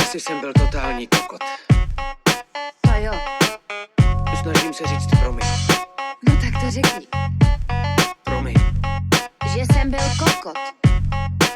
Asi jsem byl totální kokot. A jo. Snažím se říct promiň. No tak to řekni. Promiň. Že jsem byl kokot.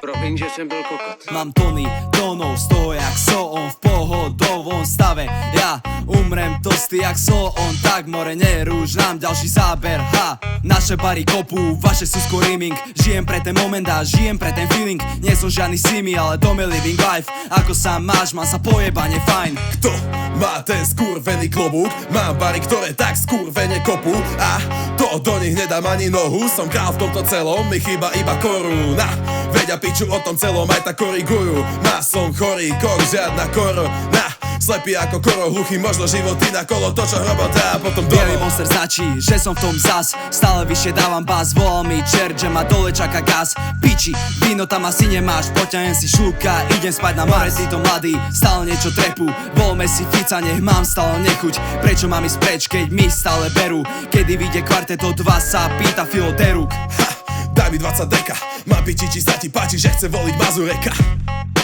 Promiň, že jsem byl kokot. Mám tony tónov z toho jak on v pohodovom stave. Ja umrem tosty jak on, tak more nerúž nám ďalší záber. Ha, naše bary kopú, vaše sú skôr riming. Žijem pre ten moment a žijem pre ten feeling. Nie som žiadny simi, ale dom je living life. Ako sa máš, mám sa pojebane fajn. Kto má ten skurvený klobúk? Mám bary, ktoré tak skurvene kopú. A to do nich nedám ani nohu. Som král v tomto celom, mi chýba iba koruna. Vedia piču o tom celom, aj tak korigujú. Ma som chorý, kok, žiadna korona. Slepý ako koro, hluchý, možno životy na kolo. To čo hrobota a potom dolo. Bielý monster značí, že som v tom zas. Stále vyššie dávam bás, volal mi čert, že ma dole čaká gas. Piči, víno tam asi nemáš, poťahem si šľúka, idem spať na Mars. Títo mladí, stále niečo trepú. Volme si Fica, nech mám stále nechuť. Prečo mám ísť preč, keď mi stále berú? Kedy vyjde kvarteto 2, sa pýta Filo Deruk. Daj mi 20 deka, má piči, či sa ti páči, že chce voliť Mazureka.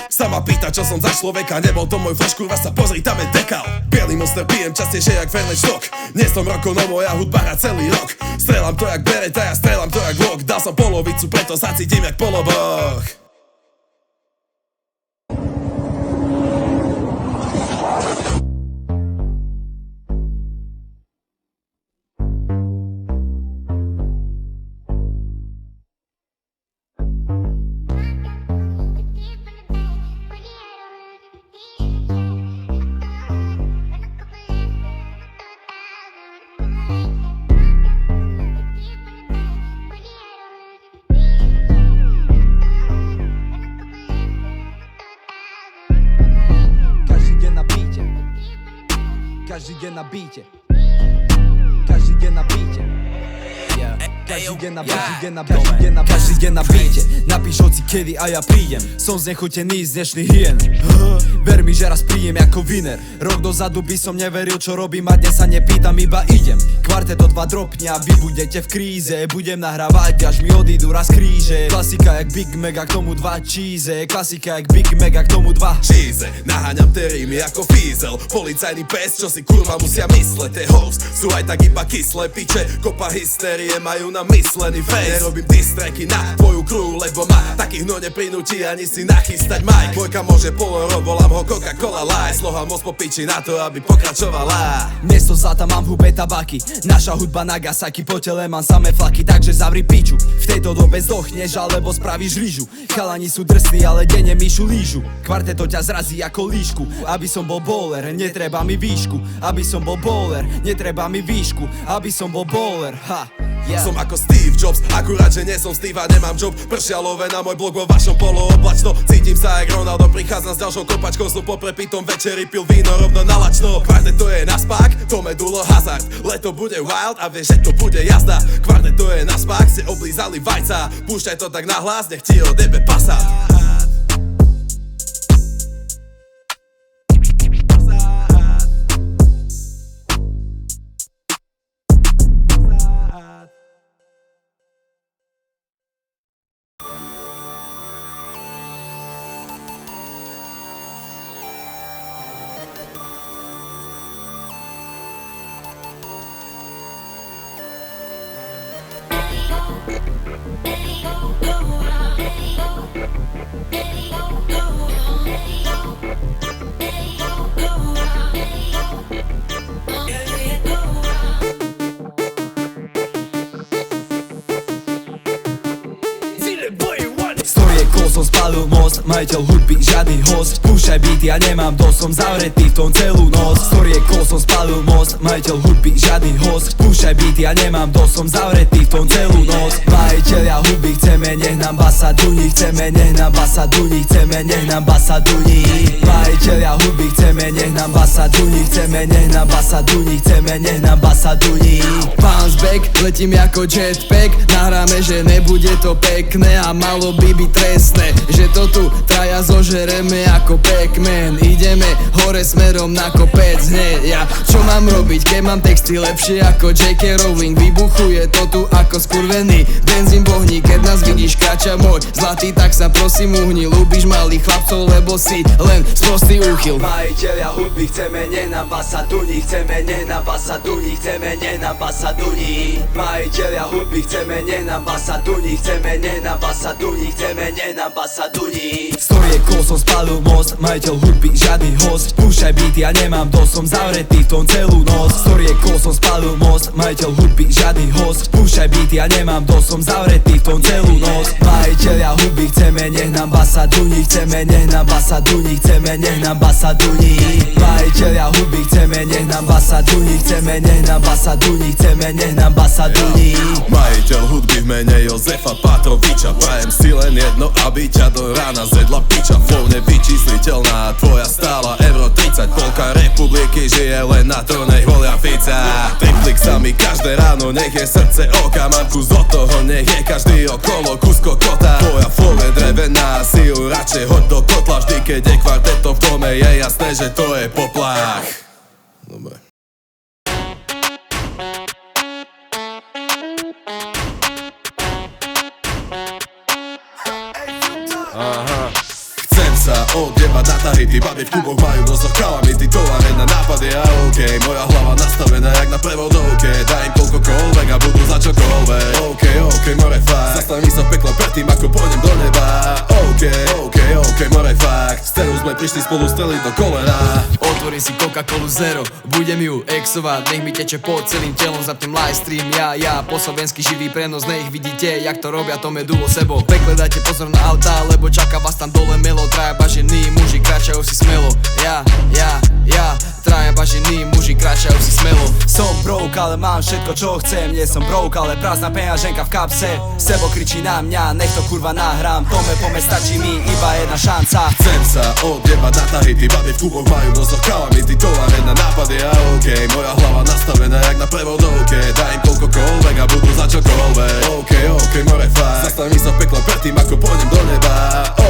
Sa ma pýta, čo som za človeka, nebol to môj flash, kurva sa pozri, tam je dekal. Bielý monster pijem častejšie jak Fernet štok. Nie som roko, no moja hudba hrá celý rok. Strelám to jak Beretta, ja strelám to jak Glock. Dal som polovicu, preto sa cítim jak poloboch. Každý deň na bíte. Každý deň na bíte. Každý deň na bíte. Napíš hoci kedy a ja prídem. Som znechutený z dnešných hien. Ver mi, že raz prídem ako winner. Rok dozadu by som neveril, čo robím a dnes sa nepýtam, iba idem. Kvarteto 2 dropne a vy budete v kríze. Budem nahrávať, až mi odídu raz kríže. Klasika jak Big Mac a k tomu 2 cheese. Klasika jak Big Mac a k tomu 2 cheese. Naháňam tie rímy ako Fiesel. Policajný pes, čo si kurva musia mysleť. Tie hoes sú aj tak iba kyslé piče. Kopa hystérie majú na myslený face. Nerobím diss tracky na tvoju crew, lebo ma takých no neprinúti ani si nachystať mic. Môjka môže poloro, volám ho Coca-Cola Light. Slohám moc po piči na to, aby pokračovala. Miesto zlata mám v hube tabaky. Naša hudba Nagasaki, po tele mám samé flaky, takže zavri piču. V tejto dobe zdochneš, alebo spravíš lyžu. Chalani sú drsní, ale denne myšu lížu. Kvarteto ťa zrazí ako líšku. Aby som bol bowler, netreba mi výšku. Aby som bol bowler, netreba mi výšku. Aby som bol bowler, ha. Yeah. Som ako Steve Jobs, akurát, že nie som Steve a nemám job. Pršialové na môj blog vo vašom polooblačno. Cítim sa jak Ronaldo, prichádzam s ďalšou kopačkou. Som po prepitom večeri pil víno rovno na lačno. Kvarteto je na spák, to medulo hazard. Leto bude wild a vieš, že to bude jazda. Kvarteto je na spák, si oblízali vajca. Púšťaj to tak nahlas, nech ti odebe pasa. Som spálil most, majiteľ hudby, žiadny host. Púšťaj beaty, ja nemám dosť, som zavretý v tom celú noc. Story je cool, som spálil most, majiteľ hudby, žiadny host. Púšťaj beaty, ja nemám dosť, som zavretý v tom celú noc. Majiteľia hudby, chceme, nech nám basa duní. Chceme, nech nám basa duní. Chceme, nech nám basa duní. Majiteľia hudby, chceme, nech nám basa duní. Chceme, nech nám basa duní. Chceme, nech nám basa duní. Bounce back, letím ako jetpack. Nahráme, že nebude to pekné a malo by byť trestné, že to tu traja zožereme ako Pac-Man. Ideme hore smerom na kopec hneď. Ja čo mám robiť, keď mám texty lepšie ako J.K. Rowling? Vybuchuje to tu ako skurvený benzín bohník. Keď nás vidí vidíš kráča môj zlatý, tak sa prosím uhni. Ľúbiš malých chlapcov, lebo si len sprostý úchyl. Majiteľia hudby chceme nenabasa duní, chceme nenabasa duní, chceme nenabasa duní. Majiteľia hudby chceme nenabasa duní, chceme nenabasa duní, chceme nenabasa duní. Storiekol som spálil most, majiteľ hudby žiadny host. Púšťaj beaty, ja nemám dosť, som zavretý v tom celú noc. Storiekol som spálil most, majiteľ hudby žiadny host. Púšťaj beaty, ja nemám dosť, som zavretý v tom celú noc. Majiteľia hudby chceme, nech nám basa duní, chceme, nech nám basa duní, chceme, nech nám basa duní. Majiteľia hudby chceme, nech nám basa duní, chceme, nech nám basa duní, chceme, nech nám basa duní. Majiteľ hudby v mene Jozefa Patroviča, prajem si len jedno, aby ťa do rána zedla piča. Flow nevyčísliteľná, tvoja stála euro 30. Polka republiky žije len na trone volia Fica. Triplik sa mi každé ráno, nech je srdce oka. Mám kus do toho, nech je každý okolo kus kokota. Tvoja flow je drevená, si ju radšej hoď do kotla. Vždy keď je kvarteto v dome, je jasné, že to je poplach. Dobre. Chcem sa odjebať na tahy, ty baby v kluboch majú dosť kalamity. Továre na nápady a OK, moja hlava nastavená jak na prevodovke. Daj im koľkokoľvek a budú za čokoľvek. OK, more fakt, zastavím sa v pekle predtým ako pôjdem do neba. OK, more fakt, s ktorou sme prišli spolu streliť do kolena. Otvorím si Coca-Colu Zero, budem ju exovať, nech mi teče pod celým telom, zapnem livestream, ja po slovenský živý prenos, nech vidíte, jak to robia, to medulo sebou. Pekle dajte pozor na autá, lebo čaká vás tam dole melo, traja bažení muži kráčajú si smelo, ja, traja bažení muži kráčajú si smelo. Som broke, ale mám všetko čo chcem. Nie som broke, ale prázdna peňaženka v kapse. Sebo kričí na mňa, nech to kurva nahrám. Pome, stačí mi iba jedna šanca. Chcem sa odjebať na tahy, ty baby v kluboch majú dosť kalamity. Továre na nápady a OK, moja hlava nastavená jak na prevodovke. Daj im koľkokoľvek a budú za čokoľvek. OK, more fakt, zastavím sa v pekle predtým ako pôjdem do neba.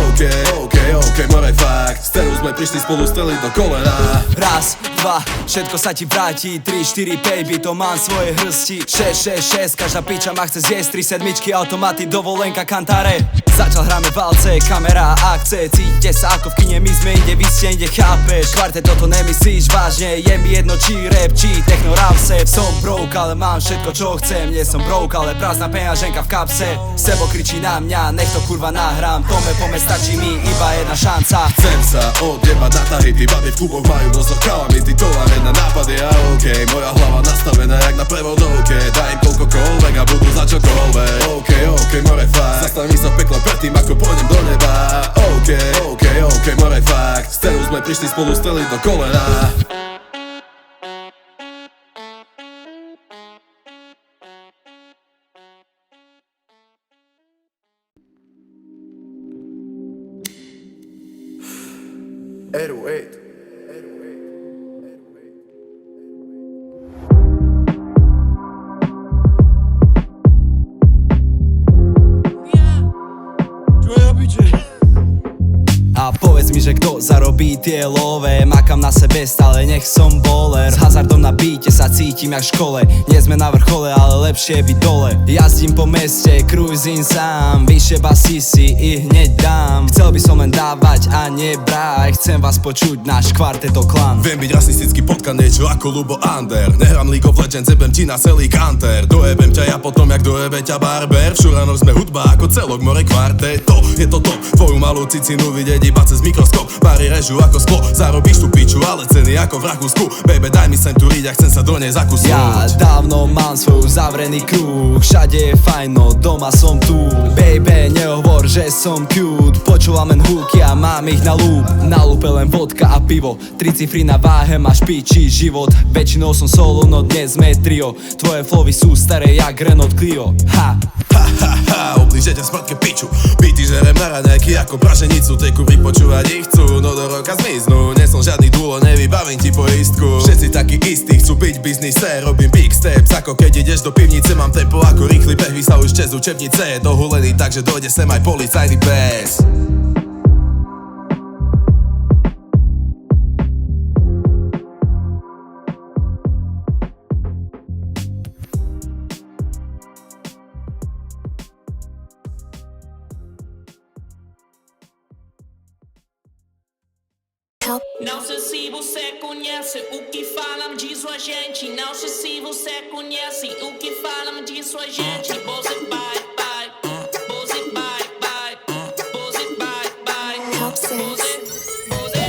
OK, more fakt, s ktorou sme prišli spolu streliť do kolena. Raz, dva, všetko sa ti vráti. 3, 4, baby, to mám svoje hrsti. 6, každá piča ma chce zjesť. 3 sedmičky, automaty, dovolenka, kantare. Začal hráme valce, kamera a akce. Cítite sa ako v kine, my sme inde, vy ste inde, chápeš? Kvarte, toto nemyslíš vážne, je mi jedno či rap, či techno rap-se. Som broke, ale mám všetko čo chcem. Nie som broke, ale prázdna peňaženka v kapse. Sebo kričí na mňa, nech to kurva nahrám. Pome, stačí mi iba jedna šanca. Chcem sa odjebať na tahy, ty baby v kluboch majú dosť kalamity. Továre na nápady a OK, moja hlava nastavená jak na prevodovke. Daj im koľkokoľvek a budú za čokoľvek. OK, more fakt, zastavím sa v pekle predtým ako pôjdem do neba. OK, more fakt, s ktorou sme prišli spolu streliť do kolena. Eru 8. A povedz mi, že kto zarobí tie love. Makám na sebe stále, nech som bowler. S hazardom na beate sa cítim jak v škole. Nie sme na vrchole, ale lepšie byť dole. Jazdím po meste, cruising sám. Vyššie basy si i hneď dám. Chcel by som len dávať a nebrať. Chcem vás počuť, náš kvarteto klan. Viem byť rasistický potkan, niečo ako Lubo Under. Nehrám League of Legends, jebem ti na celý kanter. Dojebem ťa ja potom, jak dojebe ťa barber. V Šuranoch sme hudba ako celok, more kvarteto. Je to to, tvoju malú cicinu vidieť iba cez mikroskop. Páry režu ako sklo, zarobíš tú piču, ale ceny ako v Rakúsku. Baby, daj mi sem tu riť, ak chcem sa do nej zakusnúť. Ja dávno mám svoj uzavrený kruh. Všade je fajn, no doma som tu. Baby, nehovor, že som cute. Počúvam len húky a mám ich na loop. Na lúpe len vodka a pivo. 3 cifry na váhe, máš piči život. Väčšinou som solo, no dnes sme trio. Tvoje flowy sú staré jak Renault Clio. Oblížete smrtke piču. Pity žerem na raňajky ako praženicu. Tej kurvy počúvať ich chcú, no do roka zmiznú. Nie som žiadny dúlo, nevybavím ti poistku. Všetci takí istí, chcú byť v biznise. Robím big steps, ako keď ideš do pivnice. Mám tempo ako rýchly beh, vysahuj čes učebnice. Je dohulený, takže dojde sem aj policajný pes. Help. Não sei se você conhece o que falam disso a gente. Não sei se você conhece o que falam disso a gente. Você bye bye, você bye bye, você bye bye, Help sis.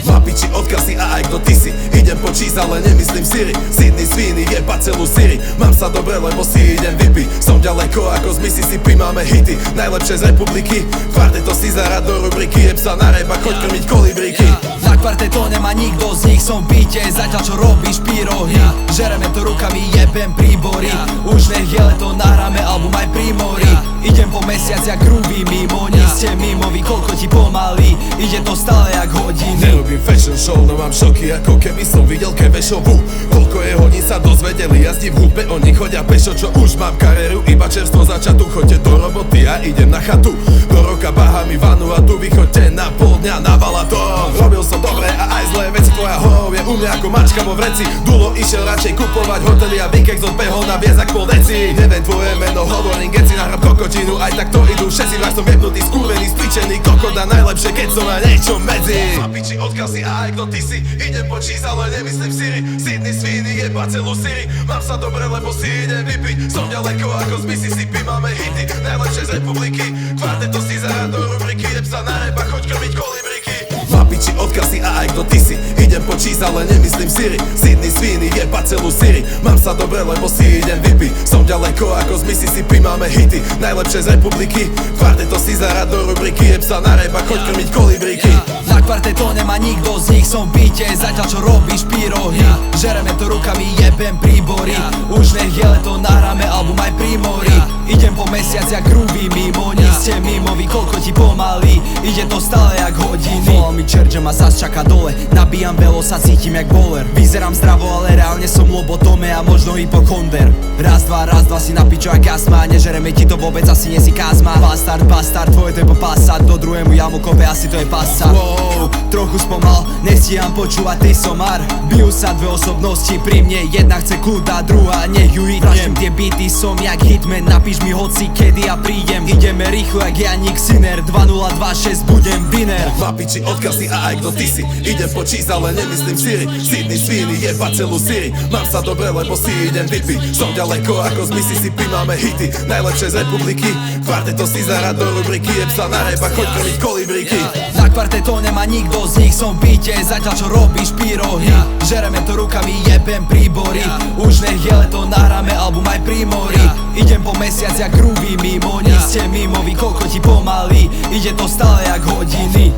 Chlapi či odkazy a aj kto ty si. Idem po čís, ale nemyslím Siri. Sydney Sweeney jeba celú Siri. Mám sa dobre, lebo si idem vypiť. Som ďaleko ako z Mississippi, máme hity najlepšie z republiky. Kvarteto si zarad do rubriky. Jeb sa na reba, choď krmiť kolibríky. Na kvarteto nemá nikto z nich, som v byte, zatiaľ čo robíš pyrohy. Žereme to rukami, jebem príbory. Už nech je leto, nahráme album aj pri mori. Idem po mesiac jak grubý mimo, nie ste mimo, vy koľko ti pomaly. Ide to stále jak hodiny. Nerobím fashion show, no mám šoky, ako keby som videl Kevešovu. Koľko je hodín sa dozvedeli, jazdí v hudbe, oni chodia pešo, čo už mám kariéru, iba čerstvo začatú. Choďte do roboty, ja idem na chatu. Do roka bahami vanu a tu vychoďte na pol dňa na Balaton. Robil som dobre a aj zlé veci, tvoja hov je u mňa ako mačka vo vreci. Dulo išiel radšej kupovať hotely a Vikex odbehol na viac ak pol deci. Neviem tvoje meno, hovorím, keď si nahrám kokotinu, aj tak to idú všetci, vraj som jebnutý, skurvený, spličený kokot a najlepšie, keď som na niečo medzi. Chlapi či odkazy a aj kto ty si. Idem po čís, ale nemyslím Siri. Sydney Sweeney jeba celú Siri. Mám sa dobre, lebo si idem vypiť. Som ďaleko ako z Mississippi, máme hity najlepšie z republiky. Kvarteto si zarad do rubriky. Jeb sa na reba, choď krmiť kolibríky. Chlapi či odkazy a aj kto ty si. Idem po čís, ale nemyslím Siri. Sydney Sweeney jeba celú Siri. Mám sa dobre, lebo si idem vypiť. Som ďaleko ako z Mississippi, máme hity najlepšie z republiky. Kvarteto si zarad do rubriky. Jeb sa na reba, choď krmiť kolibríky. Na kvarteto nemá nikto z nich, som v byte, zatiaľ čo robíš pyrohy. Žereme to rukami, jebem príbory. Už nech je leto, nahráme album aj pri mori. Idem po mesiac jak grubý mimo, nie ste mimo, vy koľko ti pomaly. Ide to stále jak hodiny. Volal mi čert, že ma zas čaká dole. Nabíjam velo, sa cítim jak bowler. Vyzerám zdravo, ale reálne som lobotome a možno hypokonder. Raz, dva si na pičo jak jasma. Nežereme ti to vôbec, asi nie si kázma. Bastard, tvoje to je popásať. Do druhému jamu kope, asi to je pasa. Wow, trochu spomal, nestíham počúvať, ty somar. Bijú sa dve osobnosti pri mne, jedna chce kľud a druhá nech ju idem. Vražím tie beaty, som jak hitman, napíš mi hoci kedy ja prídem. Ideme rýchlo jak Janik Sinner, 2026 budem winner. Chlapi či odkazy a aj kto ty si. Idem po čís, ale nemyslím Siri. Sydney Sweeney jeba celú Siri. Mám sa dobre, lebo si idem vypiť. Som ďaleko ako z Mississippi, máme hity najlepšie z republiky. Kvarteto si zarad do rubriky. Jeb sa na reba, choď krmiť kolibríky. Na kvarteto nemá nikto z nich, som v byte, zatiaľ čo robíš pyrohy. Žereme to rukami, jebem príbory. Už nech je leto, nahráme album aj pri mori. Idem po mesiac jak grubý mimo, nie ste mimo, vy koľko ti pomaly. Ide to stále jak hodiny.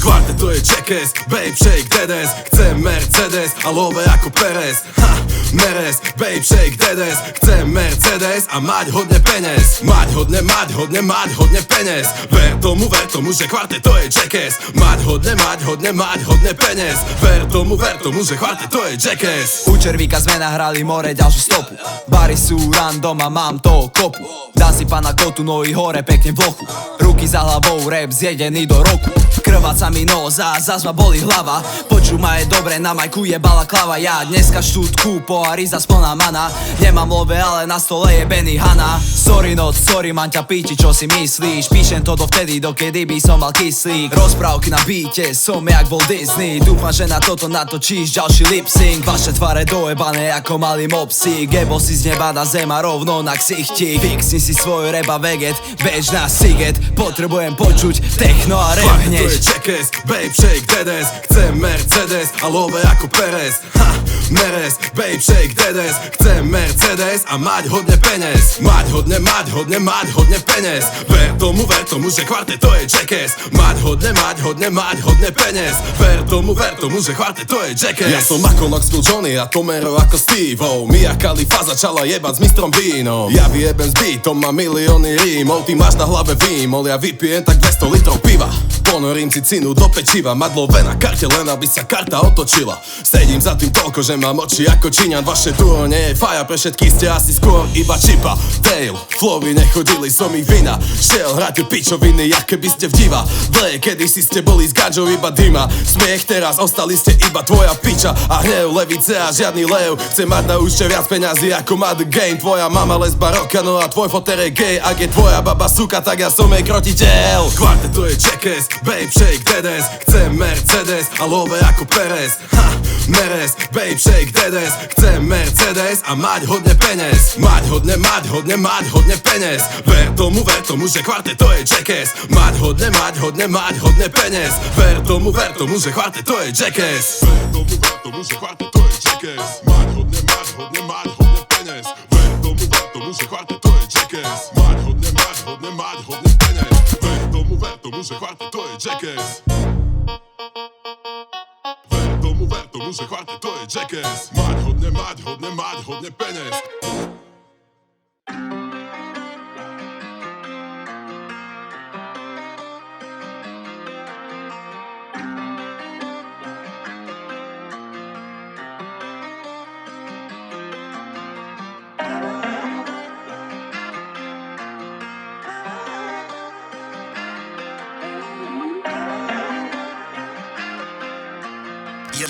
Kvarteto je Jackass, babe shake dedes. Chcem Mercedes a love ako Perez. Ha, Merez, babe shake dedes. Chcem Mercedes a mať hodne peněz. Mať hodne peněz. Ver tomu, že kvarteto je Jackass. Mať hodne peněz. Ver tomu, že kvarteto je Jackass. U Červíka sme nahrali more ďalšiu stopu. Bary sú random a mám to kopu. Dám si pana kotu, nohy hore, pekne v lochu. Ruky za hlavou, rap zjedený do roku. Krváca mi nos a zas ma boli hlava. Počúma je dobre, na majku je balaklava. Ja dneska štútku, pohári zas plná mana. Nemám love, ale na stole je Benihana. Sorry noc, sorry man ťa píči, čo si myslíš? Píšem to dovtedy, dokedy by som mal kyslík. Rozprávky na beate, som jak Walt Disney. Dúfam, že na toto natočíš ďalší lip-sync. Vaše tváre dojebané ako malý mopsík. Jebol si z neba na zem a rovno na ksichtík. Fixni si svoj rap a veget, bež na siget. Potrebujem počuť techno a rap hneď. je Jackass, babe shake dedes. Chcem Mercedes a love ako Perez. Ha, Merez, babe shake dedes. Chcem Mercedes a mať hodne peněz. Mať hodne peněz. Ver tomu, že kvarteto je Jackass. Mať hodne peněz. Ver tomu, že kvarteto je Jackass. Ja som ako Knox Phil Johnny a Tomero ako Steve-O. Mia Khalifa začala jebať s mistrom vínom. Ja vyjebem s beatom, mám milióny rímov. Ty máš na hlave výmol, ja vypijem tak 200 litrov piva. Ponorím si cinu do pečiva, madlové na karte, len aby sa karta otočila. Sedím za tým toľko, že mám oči ako Číňan. Vaše duo nie je faja, pre všetky ste asi skôr iba čipa. Dale, flowy nechodili, som ich vina. Šiel hráte pičoviny, jak keby ste v divadle. Kedysi ste boli s gadžou iba dyma. Smiech teraz, ostali ste iba tvoja piča. A hnev, levice a žiadny lev. Chce mať na účte viac peňazí ako má The Game. Tvoja mama lesba roka, no a tvoj foter je gay. Ak je tvoja baba suka, tak ja som jej krotiteľ. Kvartet to je Jackass, babe shake dedes. Chcem Mercedes a love ako Perez. Ha, Merez, babe shake dedes. Chcem Mercedes a mať hodne peněz. Mať hodne peněz. Ver tomu, že kvartet to je Jackass. Mať hodne peněz. Ver tomu, že kvartet to je Jackass. Ver tomu, že kvartet to je Jackass. Mať hodne peněz. Ver tomu, že kvartet to je Jackass. Mať hodne peněz. Ver tomu, že kvartet to je Jackass. Ver tomu, že kvartet to je Jackass. Mať hodne peněz.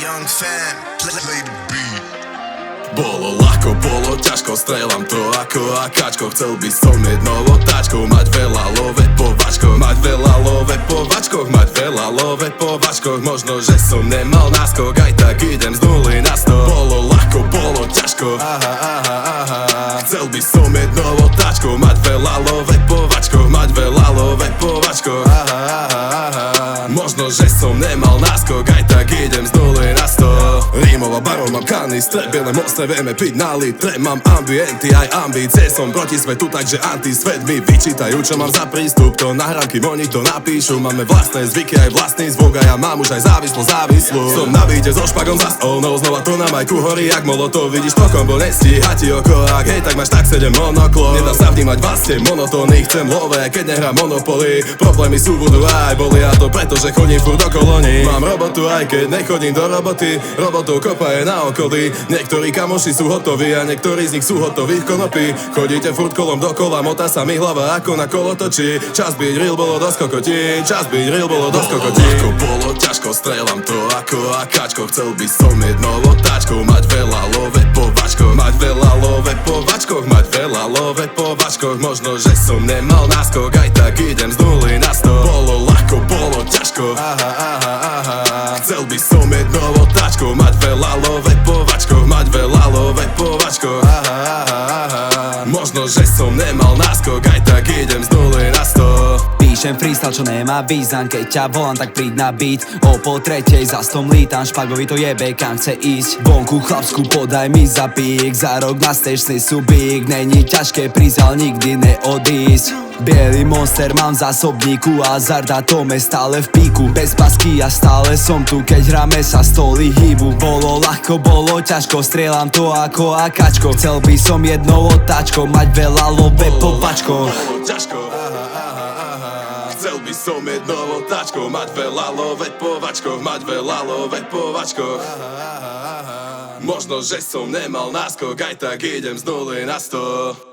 Young fan, play the beat. Bolo ľahko, bolo ťažko, strieľam to ako akáčko. Chcel by som jednou otáčkou mať veľa love po vačkoch. Mať veľa love po vačkoch, mať veľa love po vačkoch. Možno, že som nemal náskok, aj tak idem z nuly na 100. Bolo ľahko, bolo ťažko, chcel by som jednou otáčkou mať veľa love po vačkoch. Mať veľa love po vačkoch. Možno, že som nemal náskok, aj tak idem z nuly na 100. Rímova barov, mám kanistre, biele mostre, vieme piť na litre. Mám ambienty, aj ambície, som proti svetu, takže antisvet mi vyčítajú, čo mám za prístup. To nahrávky, oni to napíšu, máme vlastné zvyky, aj vlastný zvuk. A ja mám už aj závislú. Som na byte so špagom za stolnou, znova to na majku horí jak molotov. Vidíš to kombo, nestíha ti oko, ak hej, tak máš tak 7 monoklov. Nedá sa vnímať vás, ste monotóny, chcem love, keď nehrám Monopoly. Problémy sú, budú aj boli, a to preto, že chodím furt do kolóny. Mám robotu, aj keď nechodím do roboty. Robotov kopa je na okolí. Niektorí kamoši sú hotoví a niektorí z nich sú hotoví v konopi. Chodíte furt kolom dokola, motá sa mi hlava ako na kolotoči. Čas byť real bolo dosť kokotí. Bolo ľahko, bolo ťažko, strieľam to ako akáčko. Chcel by som jednou otáčkou mať veľa love po vačkoch. Mať veľa love po vačkoch, mať veľa love po vačkoch. Možno, že som nemal náskok, aj tak idem z nuly na 100. Bolo ľahko, bolo ťažko, chcel by som jednou otáčkou mať veľa love po vačkoch. Mať veľa love po vačkoch. Možno, že som nemal náskok, aj tak idem z nuly na 100. Píšem freestyle, čo nemá význam, keď ťa volám, tak príď na beat. O pol tretej za stom lítam, špagovi to jebe, kam chce ísť. Vonku chlapsku, podaj mi za pík, za rok na stage sny sú big. Není ťažké prísť, ale nikdy neodísť. Bielý monster mám v zásobníku, a Zarda Tome stále v píku. Bez pasky a stále som tu, keď hráme sa stoly hýbu. Bolo ľahko, bolo ťažko, strieľam to ako akáčko. Chcel by som jednou otáčkou mať veľa love po vačkoch. Bolo ťažko, chcel by som jednou otáčkou mať veľa love po vačkoch. Mať veľa love po vačkoch. Možno, že som nemal náskok, aj tak idem z nuly na 100.